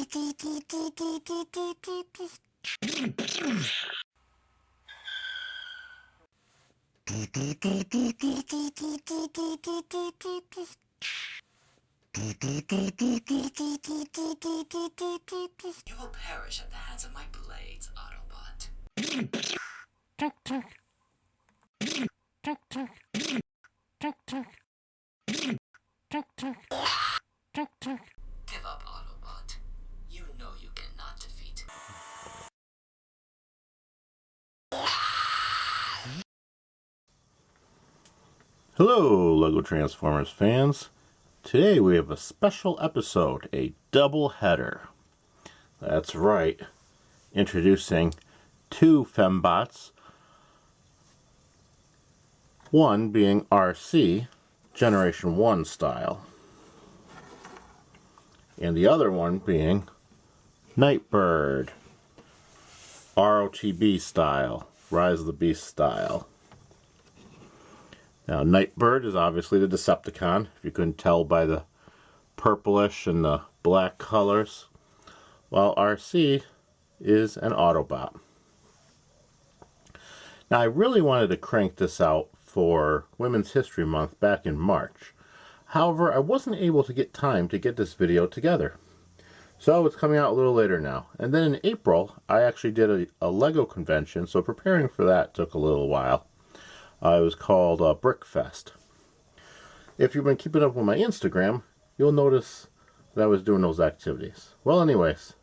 You will perish at the hands of my blades, Autobot. Give up, Autobot. You know you cannot defeat me. Hello, Legotransformers fans. Today we have a special episode, a double header. That's right, introducing two fembots. One being Arcee, Generation 1 style. And the other one being Nightbird, ROTB style, Rise of the Beast style. Now, Nightbird is obviously the Decepticon, if you couldn't tell by the purplish and the black colors, while Arcee is an Autobot. Now, I really wanted to crank this out for Women's History Month back in March. However, I wasn't able to get time to get this video together. So it's coming out a little later now. And then in April, I actually did a Lego convention, so preparing for that took a little while. It was called Brickfest. If you've been keeping up with my Instagram, you'll notice that I was doing those activities. Well, anyways,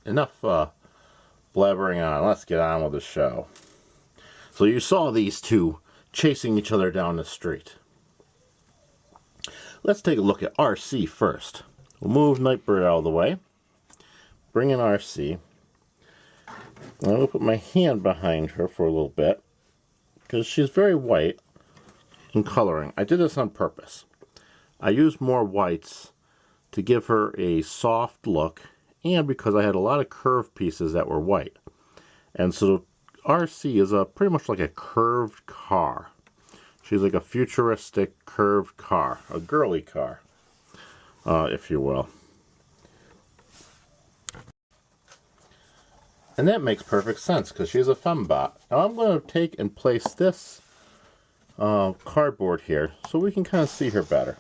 enough blabbering on. Let's get on with the show. So you saw these two chasing each other down the street. Let's take a look at Arcee first. We'll move Nightbird out of the way. Bring in Arcee. I'm going to put my hand behind her for a little bit, because she's very white in coloring. I did this on purpose. I used more whites to give her a soft look, and because I had a lot of curved pieces that were white. And so Arcee is pretty much like a curved car. She's like a futuristic curved car, a girly car, if you will. And that makes perfect sense because she's a fembot. Now I'm going to take and place this cardboard here so we can kind of see her better.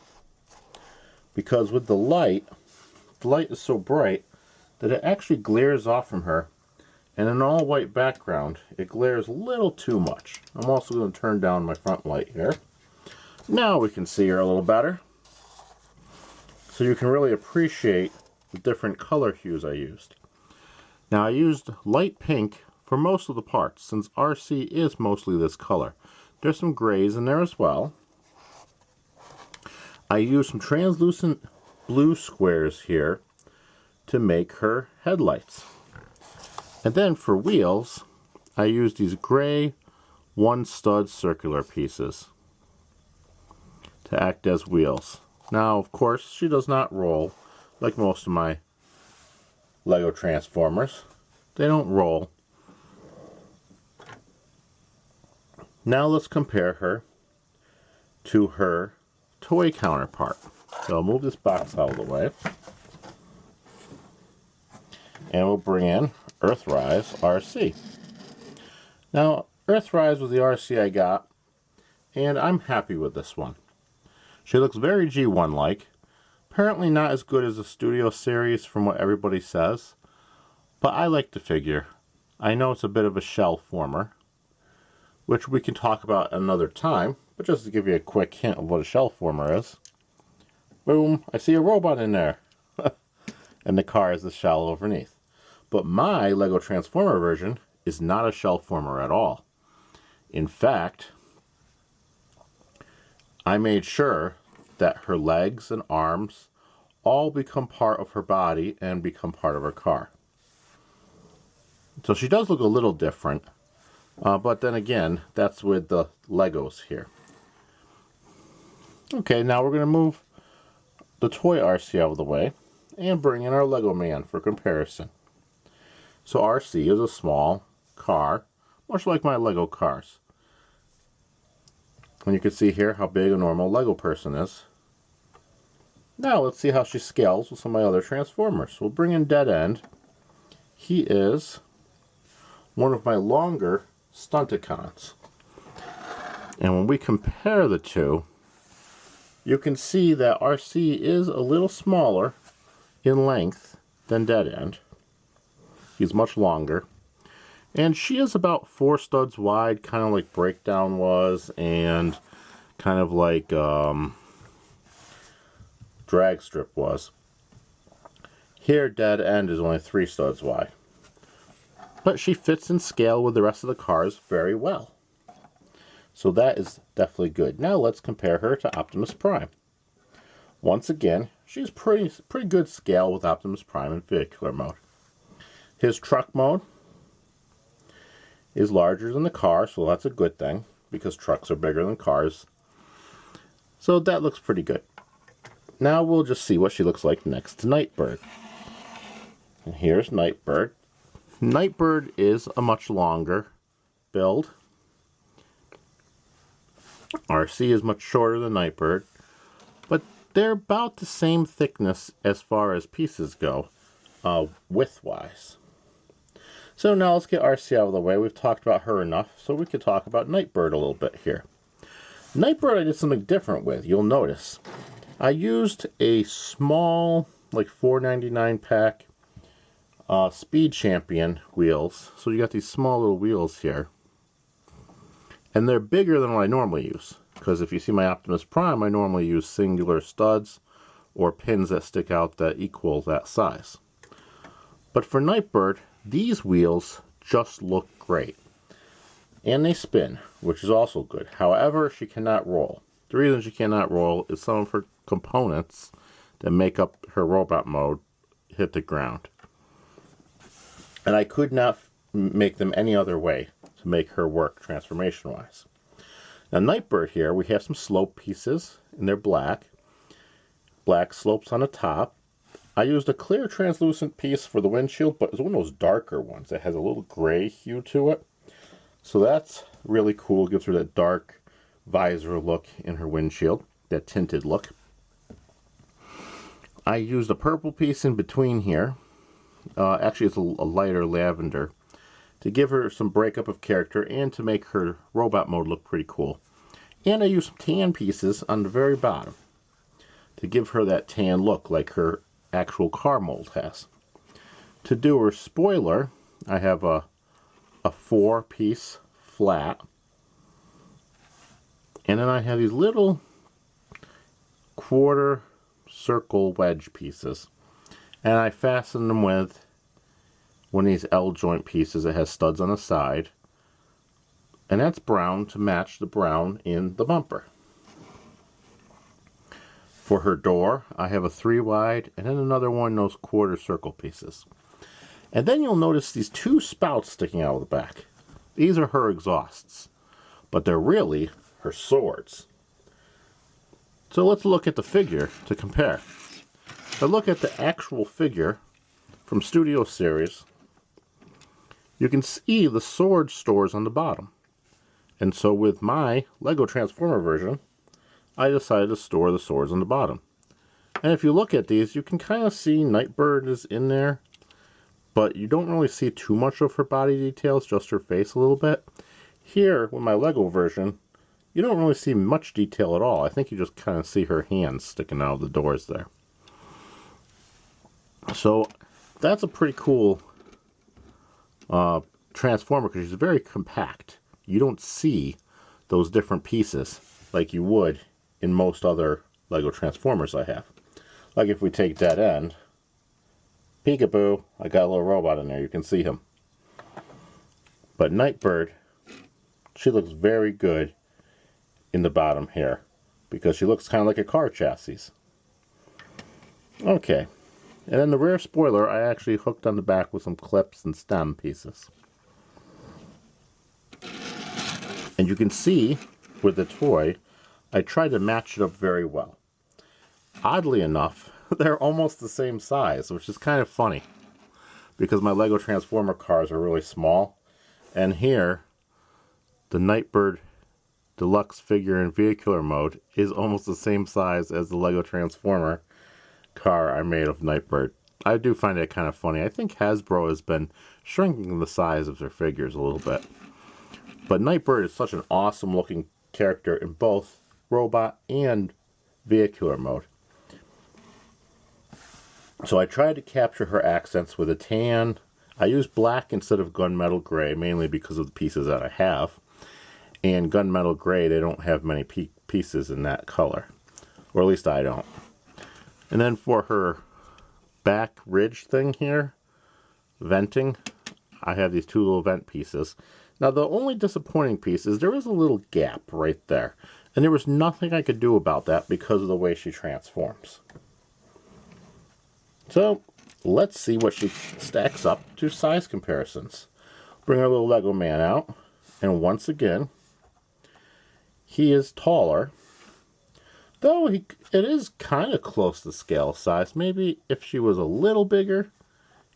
Because with the light is so bright that it actually glares off from her. And in an all white background, it glares a little too much. I'm also going to turn down my front light here. Now we can see her a little better. So you can really appreciate the different color hues I used. Now I used light pink for most of the parts, since Arcee is mostly this color. There's some grays in there as well. I used some translucent blue squares here to make her headlights. And then for wheels, I used these gray one stud circular pieces to act as wheels. Now, of course, she does not roll like most of my Legotransformers. They don't roll. Now let's compare her to her toy counterpart. So I'll move this box out of the way. And we'll bring in Earthrise Arcee. Now, Earthrise was the Arcee I got, and I'm happy with this one. She looks very G1-like. Apparently not as good as the Studio series from what everybody says, but I like the figure. I know it's a bit of a shell former, which we can talk about another time, but just to give you a quick hint of what a shell former is. Boom, I see a robot in there. And the car is the shell underneath. But my Lego Transformer version is not a shell former at all. In fact, I made sure that her legs and arms all become part of her body and become part of her car. So she does look a little different, but then again, that's with the Legos here. Okay, now we're going to move the toy Arcee out of the way and bring in our Lego man for comparison. So Arcee is a small car, much like my Lego cars. And you can see here how big a normal Lego person is. Now let's see how she scales with some of my other Transformers. We'll bring in Dead End. He is one of my longer Stunticons. And when we compare the two, you can see that Arcee is a little smaller in length than Dead End. He's much longer. And she is about 4 studs wide, kind of like Breakdown was, and kind of like Drag Strip was. Here, Dead End is only 3 studs wide. But she fits in scale with the rest of the cars very well. So that is definitely good. Now let's compare her to Optimus Prime. Once again, she's pretty good scale with Optimus Prime in vehicular mode. His truck mode is larger than the car, so that's a good thing, because trucks are bigger than cars. So that looks pretty good. Now we'll just see what she looks like next to Nightbird. And here's Nightbird. Nightbird is a much longer build. Arcee is much shorter than Nightbird, but they're about the same thickness as far as pieces go, width-wise. So now let's get Arcee out of the way. We've talked about her enough, so we could talk about Nightbird a little bit here. Nightbird I did something different with, you'll notice. I used a small, like $4.99 pack, Speed Champion wheels. So you got these small little wheels here. And they're bigger than what I normally use. Because if you see my Optimus Prime, I normally use singular studs or pins that stick out that equal that size. But for Nightbird, these wheels just look great. And they spin, which is also good. However, she cannot roll. The reason she cannot roll is some of her components that make up her robot mode hit the ground. And I could not make them any other way to make her work transformation-wise. Now Nightbird here, we have some slope pieces, and they're black. Black slopes on the top. I used a clear translucent piece for the windshield, but it's one of those darker ones that has a little gray hue to it. So that's really cool. Gives her that dark visor look in her windshield, that tinted look. I used a purple piece in between here. Actually, it's a lighter lavender, to give her some breakup of character and to make her robot mode look pretty cool. And I used some tan pieces on the very bottom to give her that tan look like her actual car mold has. To do her spoiler, I have a 4-piece flat, and then I have these little quarter circle wedge pieces, and I fasten them with one of these L-joint pieces that has studs on the side, and that's brown to match the brown in the bumper. For her door, I have a 3-wide and then another one of those quarter circle pieces. And then you'll notice these 2 spouts sticking out of the back. These are her exhausts, but they're really her swords. So let's look at the figure to compare. If I look at the actual figure from Studio Series, you can see the sword stores on the bottom. And so with my Lego Transformer version, I decided to store the swords on the bottom. And if you look at these, you can kind of see Nightbird is in there, but you don't really see too much of her body details, just her face a little bit. Here, with my Lego version, you don't really see much detail at all. I think you just kind of see her hands sticking out of the doors there. So that's a pretty cool Transformer, because she's very compact. You don't see those different pieces like you would in most other Lego Transformers I have. Like if we take Dead End, peekaboo, I got a little robot in there, you can see him. But Nightbird, she looks very good in the bottom here, because she looks kind of like a car chassis. Okay, and then the rear spoiler I actually hooked on the back with some clips and stem pieces. And you can see with the toy, I tried to match it up very well. Oddly enough, they're almost the same size, which is kind of funny, because my Lego Transformer cars are really small, and here the Nightbird Deluxe figure in vehicular mode is almost the same size as the Lego Transformer car I made of Nightbird. I do find it kind of funny. I think Hasbro has been shrinking the size of their figures a little bit. But Nightbird is such an awesome looking character in both robot and vehicular mode. So I tried to capture her accents with a tan. I used black instead of gunmetal gray, mainly because of the pieces that I have. And gunmetal gray, they don't have many pieces in that color. Or at least I don't. And then for her back ridge thing here, venting, I have these two little vent pieces. Now the only disappointing piece is there is a little gap right there. And there was nothing I could do about that because of the way she transforms. So let's see what she stacks up to size comparisons. Bring our little Lego man out. And once again, he is taller. Though it is kind of close to scale size. Maybe if she was a little bigger,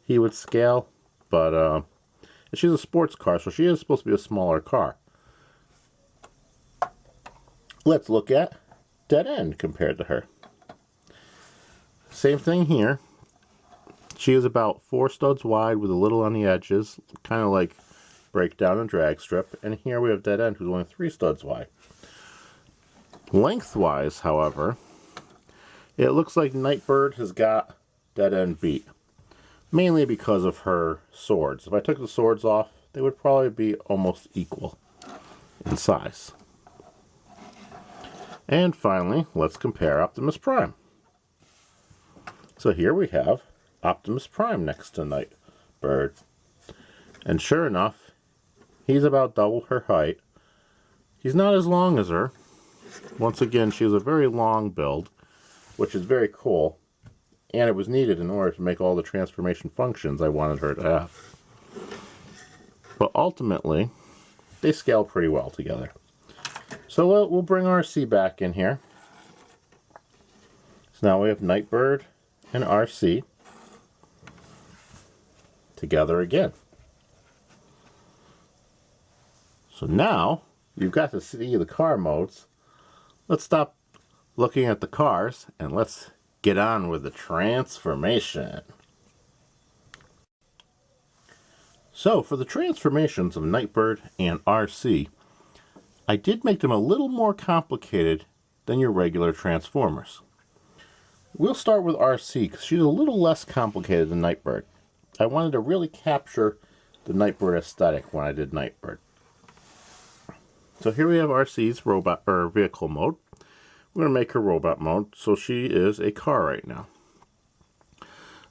he would scale. But she's a sports car, so she is supposed to be a smaller car. Let's look at Dead End compared to her. Same thing here. She is about 4 studs wide with a little on the edges, kind of like breakdown and drag strip. And here we have Dead End, who's only 3 studs wide. Lengthwise, however, it looks like Nightbird has got Dead End beat. Mainly because of her swords. If I took the swords off, they would probably be almost equal in size. And finally, let's compare Optimus Prime. So here we have Optimus Prime next to Nightbird. And sure enough, he's about double her height. He's not as long as her. Once again, she has a very long build, which is very cool. And it was needed in order to make all the transformation functions I wanted her to have. But ultimately, they scale pretty well together. So we'll bring Arcee back in here. So now we have Nightbird and Arcee together again. So now you've got to see the car modes. Let's stop looking at the cars and let's get on with the transformation. So for the transformations of Nightbird and Arcee, I did make them a little more complicated than your regular Transformers. We'll start with Arcee because she's a little less complicated than Nightbird. I wanted to really capture the Nightbird aesthetic when I did Nightbird. So here we have Arcee's robot or vehicle mode. We're going to make her robot mode, so she is a car right now.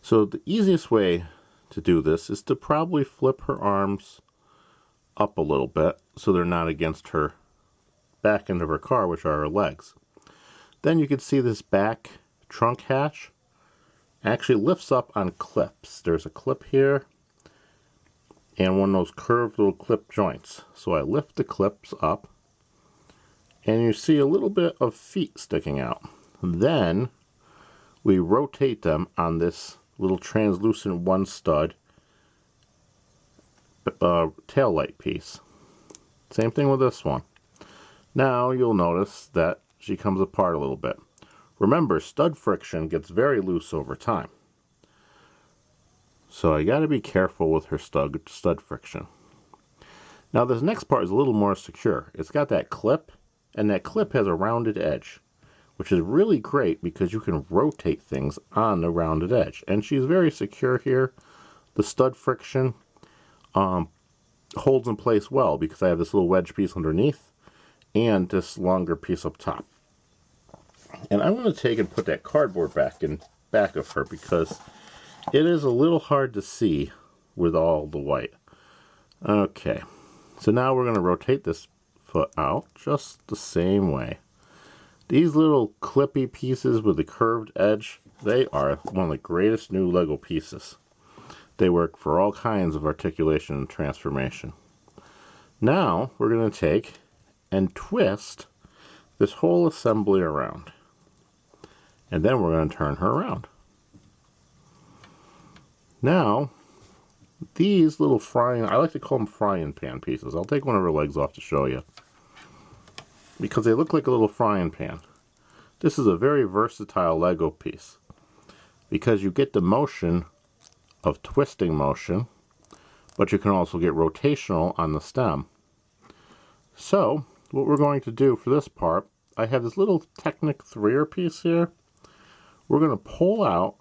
So the easiest way to do this is to probably flip her arms up a little bit so they're not against her back end of her car, which are her legs. Then you can see this back trunk hatch actually lifts up on clips. There's a clip here and one of those curved little clip joints. So I lift the clips up and you see a little bit of feet sticking out. Then we rotate them on this little translucent 1 stud tail light piece. Same thing with this one. Now you'll notice that she comes apart a little bit. Remember, stud friction gets very loose over time. So I got to be careful with her stud friction. Now this next part is a little more secure. It's got that clip, and that clip has a rounded edge, which is really great because you can rotate things on the rounded edge. And she's very secure here. The stud friction holds in place well because I have this little wedge piece underneath and this longer piece up top. And I'm going to take and put that cardboard back in back of her because it is a little hard to see with all the white. Okay, so now we're going to rotate this foot out just the same way. These little clippy pieces with the curved edge, they are one of the greatest new Lego pieces. They work for all kinds of articulation and transformation. Now we're going to take and twist this whole assembly around. And then we're going to turn her around. Now, these little I like to call them frying pan pieces. I'll take one of her legs off to show you. Because they look like a little frying pan. This is a very versatile Lego piece. because you get the motion of twisting motion, but you can also get rotational on the stem. So what we're going to do for this part, I have this little Technic 3er piece here. We're going to pull out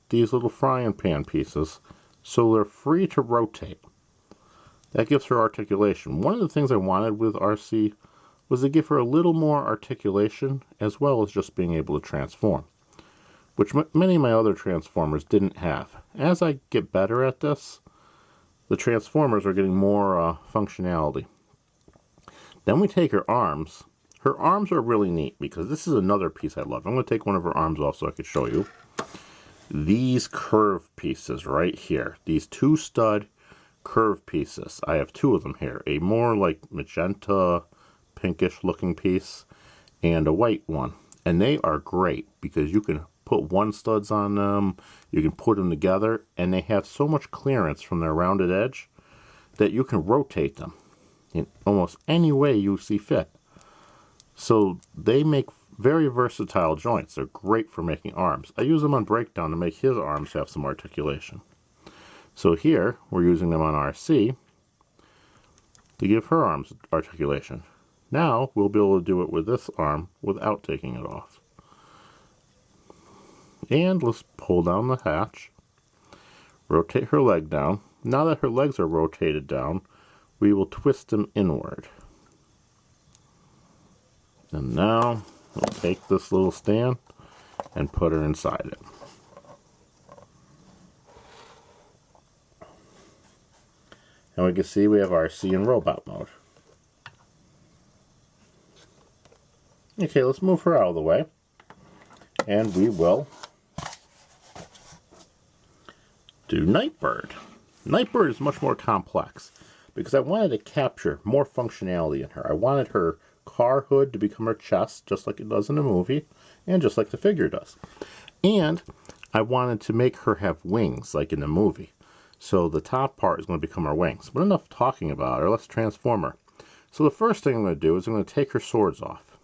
these little frying pan pieces so they're free to rotate. That gives her articulation. One of the things I wanted with Arcee was to give her a little more articulation as well as just being able to transform, which many of my other Transformers didn't have. As I get better at this, the Transformers are getting more functionality. Then we take her arms. Her arms are really neat because this is another piece I love. I'm going to take one of her arms off so I can show you. These curve pieces right here. These 2 stud curve pieces. I have 2 of them here. A more like magenta, pinkish looking piece and a white one. And they are great because you can put 1 studs on them. You can put them together and they have so much clearance from their rounded edge that you can rotate them in almost any way you see fit. So they make very versatile joints. They're great for making arms. I use them on Breakdown to make his arms have some articulation. So here, we're using them on Arcee to give her arms articulation. Now, we'll be able to do it with this arm without taking it off. And let's pull down the hatch. Rotate her leg down. Now that her legs are rotated down, we will twist them inward. And now, we'll take this little stand and put her inside it. And we can see we have Arcee in robot mode. Okay, let's move her out of the way. And we will do Nightbird. Nightbird is much more complex because I wanted to capture more functionality in her. I wanted her car hood to become her chest, just like it does in the movie, and just like the figure does. And I wanted to make her have wings, like in the movie. So the top part is going to become her wings. But enough talking about her, let's transform her. So the first thing I'm going to do is I'm going to take her swords off.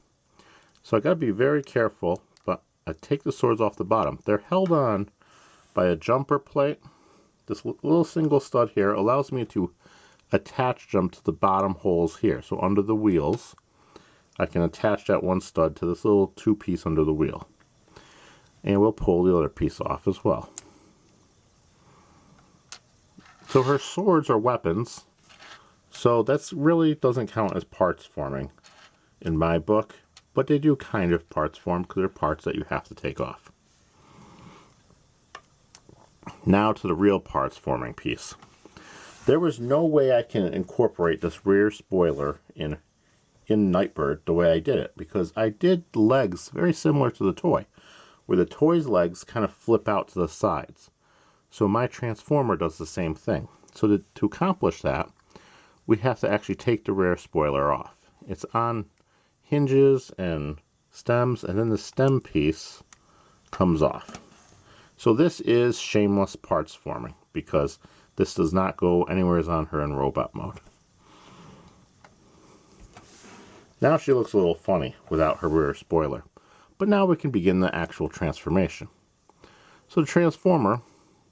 So I got to be very careful, but I take the swords off the bottom. They're held on by a jumper plate. This little single stud here allows me to attach them to the bottom holes here. So under the wheels, I can attach that 1 stud to this little 2-piece under the wheel. And we'll pull the other piece off as well. So her swords are weapons. So that's really doesn't count as parts forming in my book. But they do kind of parts form because they're parts that you have to take off. Now to the real parts forming piece. There was no way I can incorporate this rear spoiler in Nightbird the way I did it, because I did legs very similar to the toy, where the toy's legs kind of flip out to the sides. So my Transformer does the same thing. So to accomplish that, we have to actually take the rear spoiler off. It's on hinges and stems, and then the stem piece comes off. So this is shameless parts forming, because this does not go anywhere on her in robot mode. Now she looks a little funny without her rear spoiler, but now we can begin the actual transformation. So the Transformer,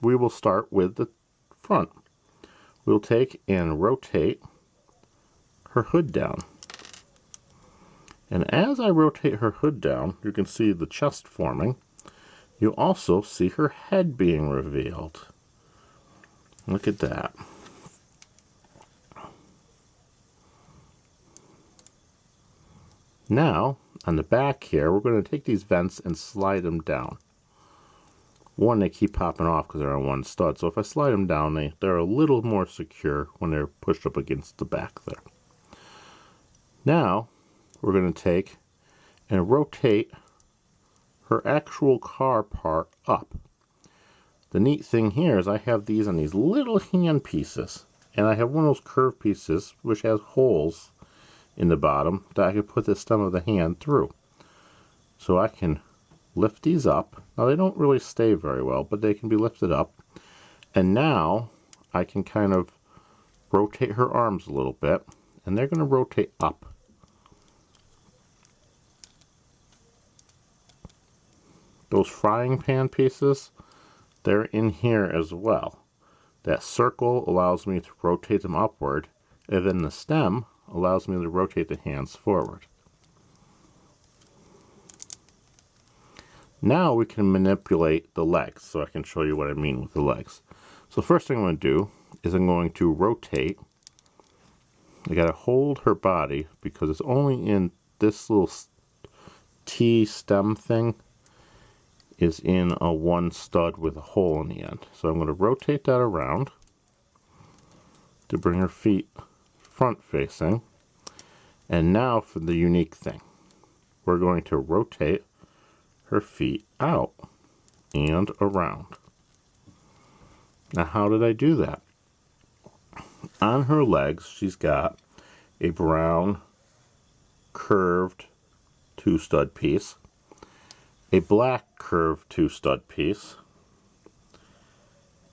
we will start with the front. We'll take and rotate her hood down. And as I rotate her hood down, you can see the chest forming. You also see her head being revealed. Look at that. Now, on the back here, we're going to take these vents and slide them down. One, they keep popping off because they're on 1 stud. So if I slide them down, they're a little more secure when they're pushed up against the back there. Now, we're going to take and rotate her actual car part up. The neat thing here is I have these on these little hand pieces. And I have one of those curved pieces which has holes in the bottom that I can put the stem of the hand through. So I can lift these up. Now they don't really stay very well, but they can be lifted up. And now I can kind of rotate her arms a little bit, and they're going to rotate up. Those frying pan pieces, they're in here as well. That circle allows me to rotate them upward, and then the stem allows me to rotate the hands forward. Now we can manipulate the legs, so I can show you what I mean with the legs. So first thing I'm going to do is I'm going to rotate. I got to hold her body because it's only in this little T stem thing is in a one stud with a hole in the end. So I'm going to rotate that around to bring her feet front facing. And now for the unique thing. We're going to rotate her feet out and around. Now how did I do that? On her legs she's got a brown curved 2-stud piece, a black curved 2-stud piece,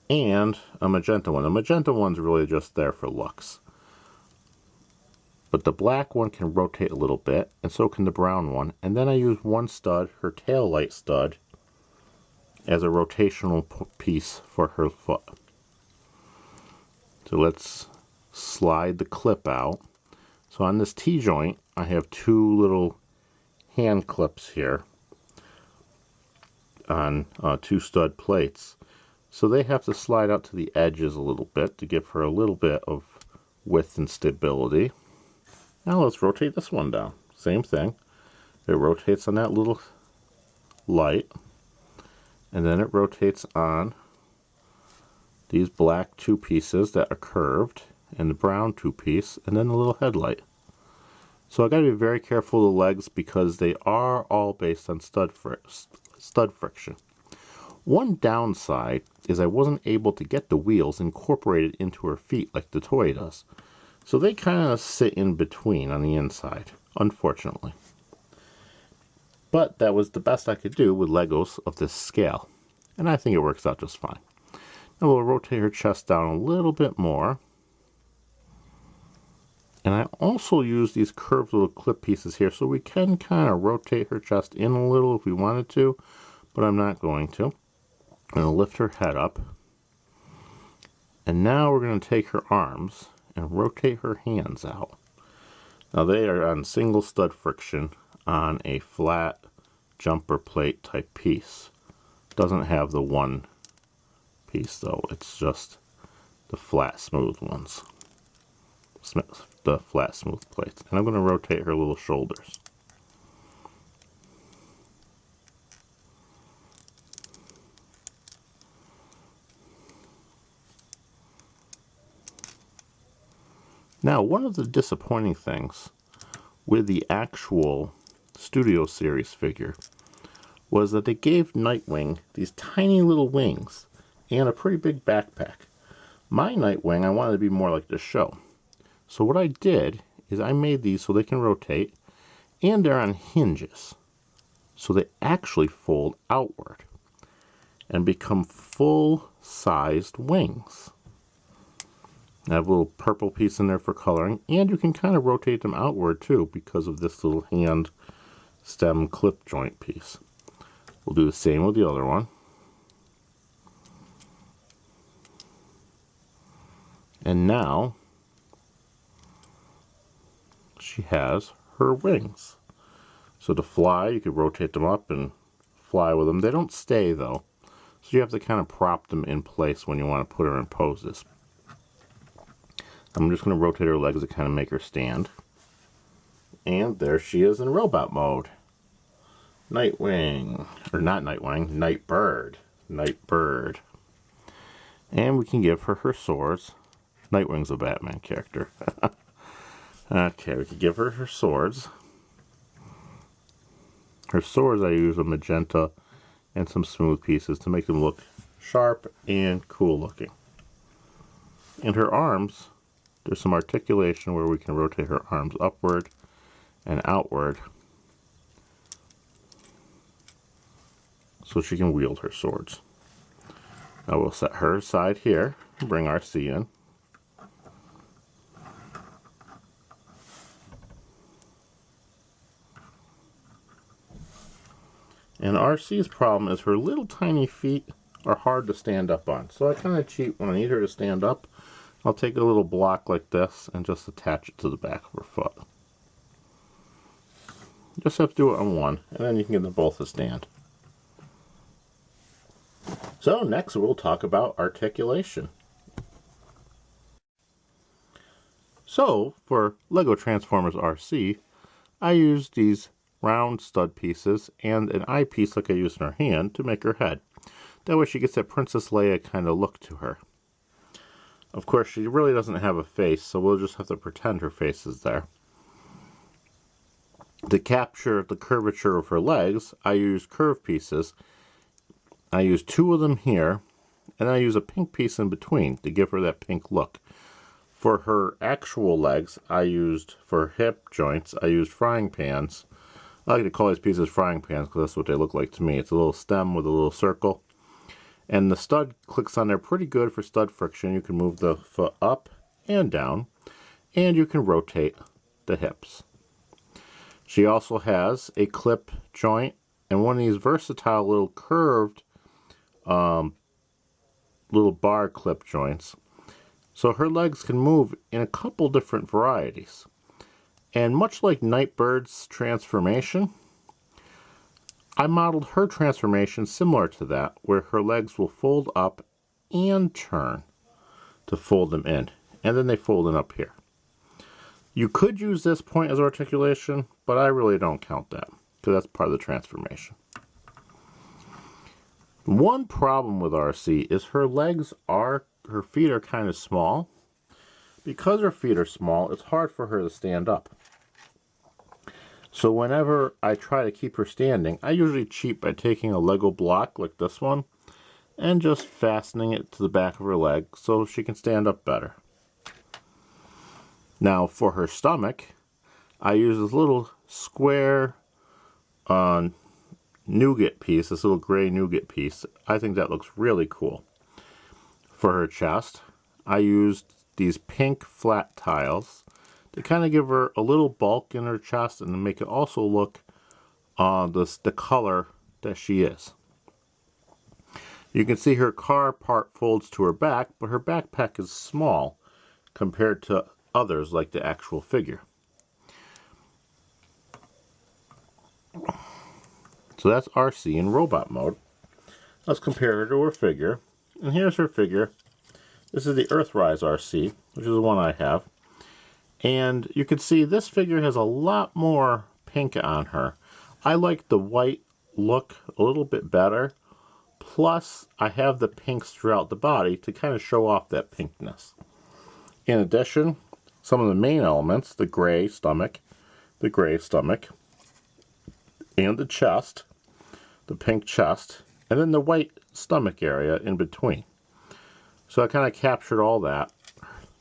and a magenta one. The magenta one's really just there for looks. But the black one can rotate a little bit, and so can the brown one. And then I use one stud, her tail light stud, as a rotational piece for her foot. So let's slide the clip out. So on this T-joint, I have 2 little hand clips here on 2 stud plates. So they have to slide out to the edges a little bit to give her a little bit of width and stability. Now let's rotate this one down. Same thing. It rotates on that little light, and then it rotates on these black 2 pieces that are curved, and the brown 2 piece, and then the little headlight. So I got to be very careful of the legs because they are all based on stud friction. One downside is I wasn't able to get the wheels incorporated into her feet like the toy does. So they kind of sit in between on the inside, unfortunately. But that was the best I could do with Legos of this scale. And I think it works out just fine. Now we'll rotate her chest down a little bit more. And I also use these curved little clip pieces here so we can kind of rotate her chest in a little if we wanted to, but I'm not going to. I'm going to lift her head up. And now we're going to take her arms and rotate her hands out. Now they are on single stud friction on a flat jumper plate type piece. Doesn't have the one piece though, it's just the flat smooth ones. The flat smooth plates. And I'm going to rotate her little shoulders. Now, one of the disappointing things with the actual Studio Series figure was that they gave Nightwing these tiny little wings and a pretty big backpack. My Nightwing, I wanted to be more like the show. So what I did is I made these so they can rotate, and they're on hinges. So they actually fold outward and become full-sized wings. I have a little purple piece in there for coloring, and you can kind of rotate them outward too because of this little hand stem clip joint piece. We'll do the same with the other one. And now she has her wings. So to fly, you could rotate them up and fly with them. They don't stay though, so you have to kind of prop them in place when you want to put her in poses. I'm just going to rotate her legs to kind of make her stand. And there she is in robot mode. Nightwing. Or not Nightwing, Nightbird. Nightbird. And we can give her her swords. Nightwing's a Batman character. Okay, we can give her her swords. Her swords, I use a magenta and some smooth pieces to make them look sharp and cool looking. And her arms, there's some articulation where we can rotate her arms upward and outward so she can wield her swords. Now we'll set her aside here and bring Arcee in. And Arcee's problem is her little tiny feet are hard to stand up on. So I kind of cheat when I need her to stand up. I'll take a little block like this and just attach it to the back of her foot. Just have to do it on one, and then you can get them both to stand. So next we'll talk about articulation. So for Legotransformers Arcee, I used these round stud pieces and an eyepiece like I used in her hand to make her head. That way she gets that Princess Leia kind of look to her. Of course, she really doesn't have a face, so we'll just have to pretend her face is there. To capture the curvature of her legs, I use curved pieces. I use 2 of them here, and I use a pink piece in between to give her that pink look. For her actual legs, for hip joints, I used frying pans. I like to call these pieces frying pans because that's what they look like to me. It's a little stem with a little circle. And the stud clicks on there pretty good for stud friction. You can move the foot up and down, and you can rotate the hips. She also has a clip joint and one of these versatile little curved little bar clip joints. So her legs can move in a couple different varieties. And much like Nightbird's transformation, I modeled her transformation similar to that, where her legs will fold up and turn to fold them in. And then they fold in up here. You could use this point as articulation, but I really don't count that, because that's part of the transformation. One problem with Arcee is her feet are kind of small. Because her feet are small, it's hard for her to stand up. So whenever I try to keep her standing, I usually cheat by taking a Lego block like this one and just fastening it to the back of her leg so she can stand up better. Now for her stomach, I use this little square nougat piece, this little gray nougat piece. I think that looks really cool. For her chest, I used these pink flat tiles to kind of give her a little bulk in her chest and to make it also look the color that she is. You can see her car part folds to her back, but her backpack is small compared to others like the actual figure. So that's Arcee in robot mode. Let's compare her to her figure. And here's her figure. This is the Earthrise Arcee, which is the one I have. And you can see this figure has a lot more pink on her. I like the white look a little bit better. Plus, I have the pinks throughout the body to kind of show off that pinkness. In addition, some of the main elements, the gray stomach, and the chest, the pink chest, and then the white stomach area in between. So I kind of captured all that.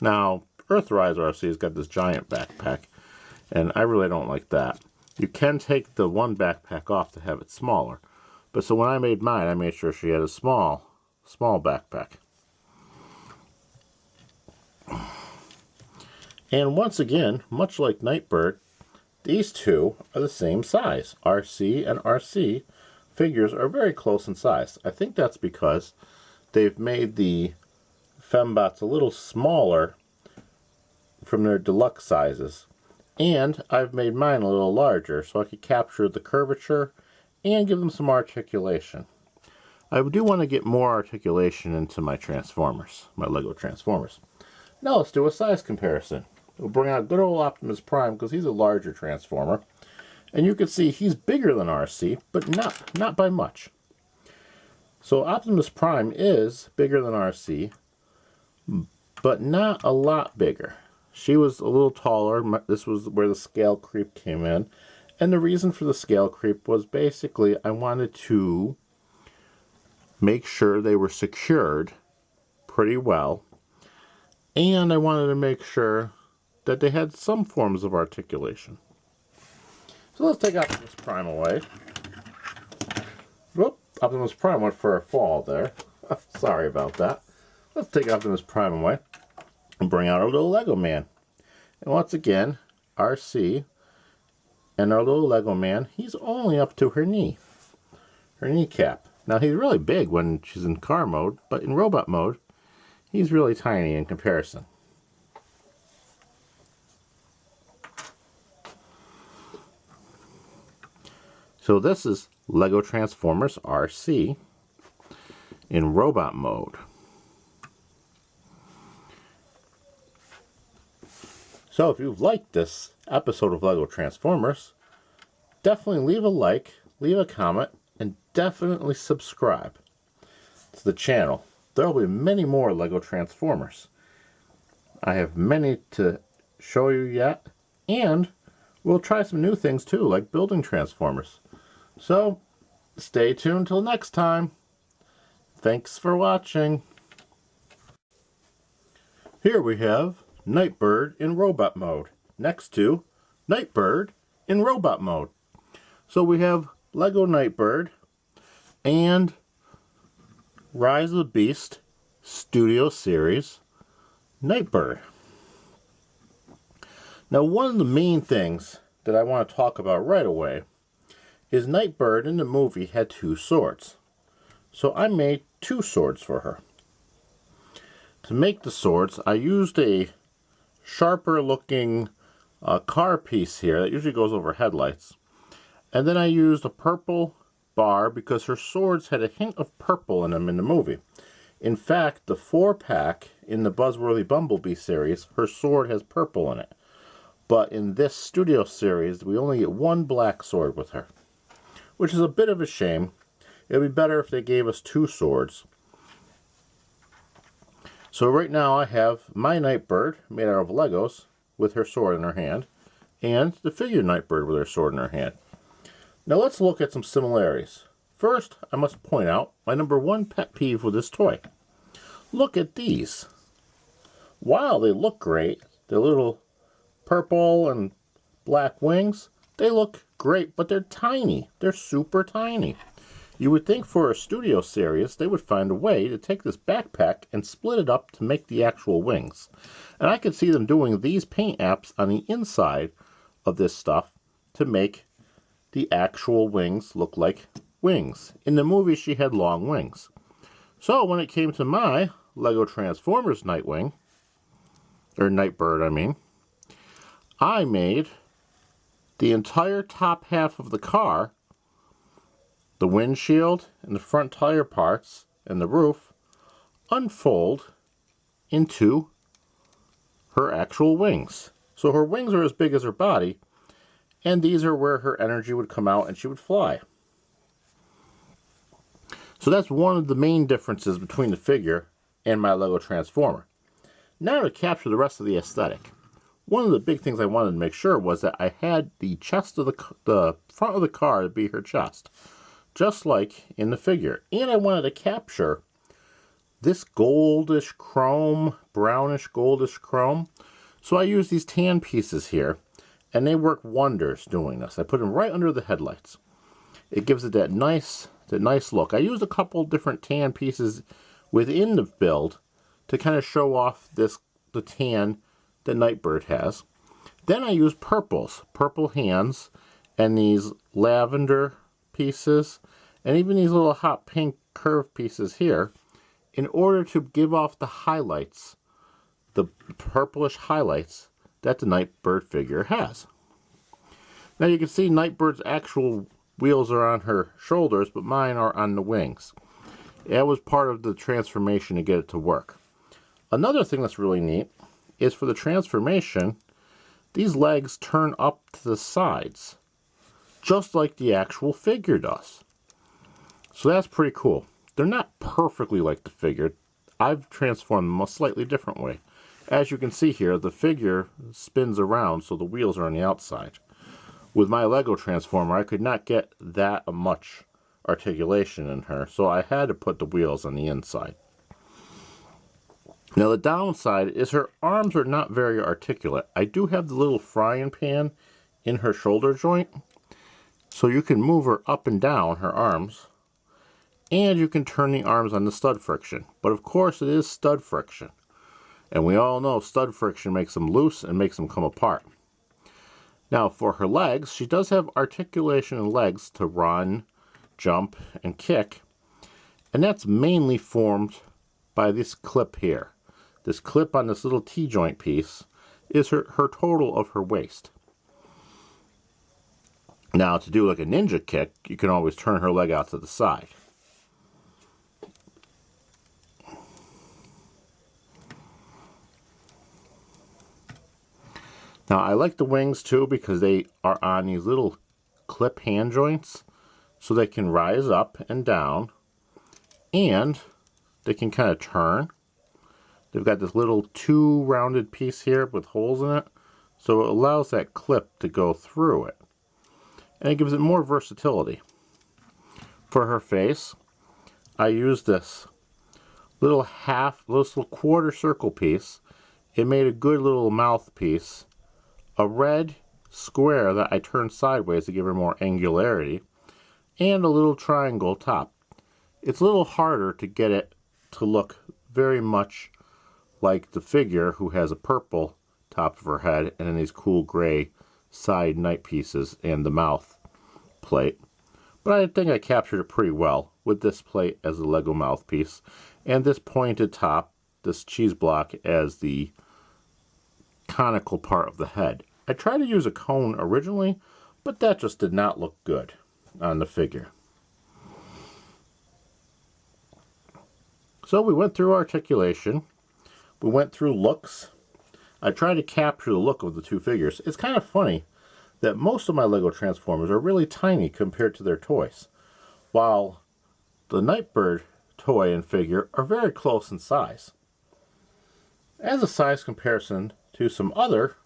Now, Earthrise Arcee has got this giant backpack, and I really don't like that. You can take the one backpack off to have it smaller. But so when I made mine, I made sure she had a small backpack. And once again, much like Nightbird, these two are the same size. Arcee and Arcee figures are very close in size. I think that's because they've made the fembots a little smaller from their deluxe sizes. And I've made mine a little larger so I could capture the curvature and give them some articulation. I do want to get more articulation into my Transformers, my Lego Transformers. Now let's do a size comparison. We'll bring out good old Optimus Prime because he's a larger Transformer. And you can see he's bigger than Arcee, but not by much. So Optimus Prime is bigger than Arcee, but not a lot bigger. She was a little taller. This was where the scale creep came in. And the reason for the scale creep was basically I wanted to make sure they were secured pretty well. And I wanted to make sure that they had some forms of articulation. So let's take Optimus Prime away. Whoop, Optimus Prime went for a fall there. Sorry about that. Let's take Optimus Prime away and bring out our little Lego man. And once again, Arcee and our little Lego man, he's only up to her knee, her kneecap. Now he's really big when she's in car mode, but in robot mode, he's really tiny in comparison. So this is Legotransformers Arcee in robot mode. So if you've liked this episode of Lego Transformers, definitely leave a like, leave a comment, and definitely subscribe to the channel. There will be many more Lego Transformers. I have many to show you yet, and we'll try some new things too, like building Transformers. So, stay tuned till next time. Thanks for watching. Here we have Nightbird in robot mode, next to Nightbird in robot mode. So we have Lego Nightbird and Rise of the Beast Studio Series Nightbird. Now, one of the main things that I want to talk about right away is Nightbird in the movie had 2 swords. So I made 2 swords for her. To make the swords, I used a sharper looking car piece here that usually goes over headlights. And then I used a purple bar because her swords had a hint of purple in them in the movie. In fact, the 4-pack in the Buzzworthy Bumblebee series, her sword has purple in it. But in this studio series, we only get 1 black sword with her, which is a bit of a shame. It would be better if they gave us 2 swords. So right now I have my Nightbird made out of Legos with her sword in her hand, and the figure Nightbird with her sword in her hand. Now let's look at some similarities. First, I must point out my number 1 pet peeve with this toy. Look at these. While they look great, the little purple and black wings, they look great, but they're tiny. They're super tiny. You would think for a studio series, they would find a way to take this backpack and split it up to make the actual wings. And I could see them doing these paint apps on the inside of this stuff to make the actual wings look like wings. In the movie, she had long wings. So when it came to my Lego Transformers Nightwing, or Nightbird, I mean, I made the entire top half of the car, the windshield and the front tire parts and the roof, unfold into her actual wings. So her wings are as big as her body, and these are where her energy would come out and she would fly. So that's one of the main differences between the figure and my Lego Transformer. Now to capture the rest of the aesthetic. One of the big things I wanted to make sure was that I had the chest of the front of the car to be her chest, just like in the figure. And I wanted to capture this goldish chrome, brownish goldish chrome. So I used these tan pieces here, and they work wonders doing this. I put them right under the headlights. It gives it that nice look. I used a couple different tan pieces within the build to kind of show off the tan that Nightbird has. Then I used purple hands, and these lavender pieces, and even these little hot pink curved pieces here, in order to give off the highlights, the purplish highlights that the Nightbird figure has. Now you can see Nightbird's actual wheels are on her shoulders, but mine are on the wings. That was part of the transformation to get it to work. Another thing that's really neat is for the transformation, these legs turn up to the sides, just like the actual figure does. So that's pretty cool. They're not perfectly like the figure. I've transformed them a slightly different way. As you can see here, the figure spins around so the wheels are on the outside. With my Lego Transformer, I could not get that much articulation in her, so I had to put the wheels on the inside. Now the downside is her arms are not very articulate. I do have the little frying pan in her shoulder joint, so you can move her up and down, her arms, and you can turn the arms on the stud friction. But of course it is stud friction, and we all know stud friction makes them loose and makes them come apart. Now for her legs, she does have articulation in legs to run, jump, and kick, And that's mainly formed by this clip here. This clip on this little T-joint piece is her total of her waist. Now, to do like a ninja kick, you can always turn her leg out to the side. Now, I like the wings too because they are on these little clip hand joints, so they can rise up and down, and they can kind of turn. They've got this little two rounded piece here with holes in it, so it allows that clip to go through it. And it gives it more versatility. For her face, I use this little quarter circle piece. It made a good little mouthpiece. A red square that I turned sideways to give her more angularity, and a little triangle top. It's a little harder to get it to look very much like the figure, who has a purple top of her head and then these cool gray side night pieces and the mouth plate. But I think I captured it pretty well with this plate as the Lego mouthpiece and this pointed top, this cheese block, as the conical part of the head. I tried to use a cone originally, but that just did not look good on the figure. So we went through articulation, we went through looks. I tried to capture the look of the two figures. It's kind of funny that most of my Lego Transformers are really tiny compared to their toys, while the Nightbird toy and figure are very close in size. As a size comparison to some other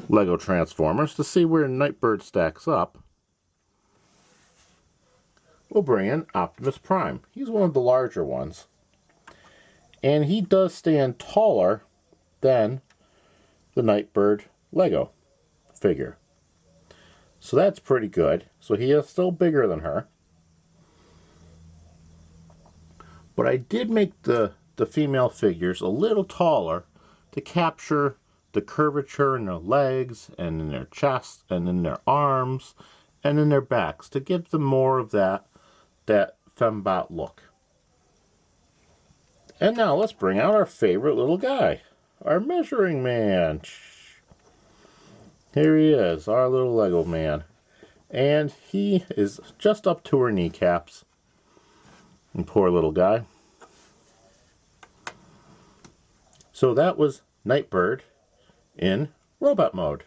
Lego Transformers, to see where Nightbird stacks up, we'll bring in Optimus Prime. He's one of the larger ones, and he does stand taller than the Nightbird Lego figure. So that's pretty good. So he is still bigger than her. But I did make the female figures a little taller to capture the curvature in their legs and in their chest and in their arms and in their backs, to give them more of that fembot look. And now let's bring out our favorite little guy, our measuring man. Here he is, our little Lego man. And he is just up to her kneecaps. And poor little guy. So that was Nightbird in robot mode.